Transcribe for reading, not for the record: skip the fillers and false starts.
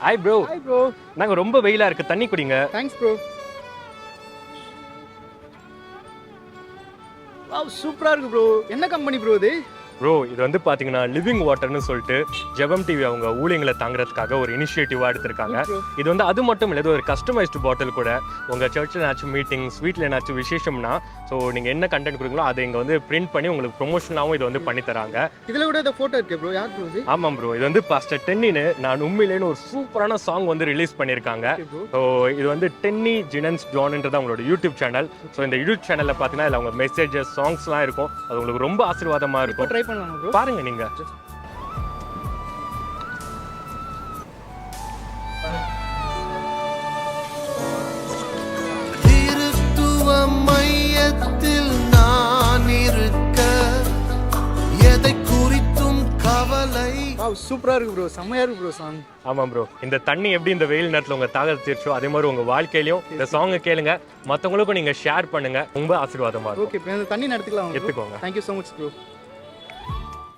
Hi bro. Hi bro. நாங்க ரொம்ப வெயிலா இருக்கு, தண்ணி குடிங்க. Thanks bro. வாவ் சூப்பரா இருக்கு ப்ரோ. என்ன கம்பெனி ப்ரோ இது? ப்ரோ இது வந்து பாத்தீங்கன்னா லிவிங் வாட்டர்னு சொல்லிட்டு ஜெபம் டிவி அவங்க ஊழியங்களை தாங்கிறதுக்காக ஒரு இனிஷியேட்டிவா எடுத்திருக்காங்க. இது வந்து அது மட்டும் இல்லை, இது ஒரு கஸ்டமைஸ்டு பாட்டில் கூட. உங்க சர்ச்சில் ஏதாச்சும் மீட்டிங்ஸ், வீட்டில் ஏதாச்சும் விசேஷம்னா ஸோ நீங்க என்ன கண்டென்ட் கொடுங்களோ அதை இங்க வந்து பிரிண்ட் பண்ணி உங்களுக்கு ப்ரொமோஷனாகவும் இது வந்து பண்ணி தராங்க. இதுல கூட இந்த போட்டோ இருக்கு ப்ரோ. யார் ப்ரோ இது? ஆமாம் ப்ரோ, இது வந்து பாஸ்டர் டென்னின்னு நான் உண்மையிலேன்னு ஒரு சூப்பரான சாங் வந்து ரிலீஸ் பண்ணியிருக்காங்க. ஸோ இது வந்து டென்னி ஜினன்ஸ் ஜான்ன்றது அவங்களோட யூடியூப் சேனல். ஸோ இந்த யூடியூப் சேனலில் பார்த்தீங்கன்னா இதில் அவங்க மெசேஜஸ், சாங்ஸ்லாம் இருக்கும். அது உங்களுக்கு ரொம்ப ஆசீர்வாதமா இருக்கும். ட்ரை பண்ணலாமா ப்ரோ? பாருங்க நீங்க. திருத்துவ மையத்தில் நான் இருக்க எதை குறித்தும் கவலை. வாவ் சூப்பரா இருக்கு ப்ரோ. செமையா இருக்கு ப்ரோ சாங். ஆமாம் ப்ரோ, இந்த தண்ணி எப்படி இந்த வெயில் நேரத்தில் உங்க தாகத்தை தீர்ச்சோ அதே மாதிரி உங்க வாழ்க்கையிலையும் இந்த சாங்கை கேளுங்க, மற்றவங்களுக்கும் நீங்க ஷேர் பண்ணுங்க, ரொம்ப ஆசீர்வாதமா இருக்கும். ஓகே, இந்த தண்ணி நடத்துக்கலாம். எடுத்துக்கோங்க. Thank you so much bro.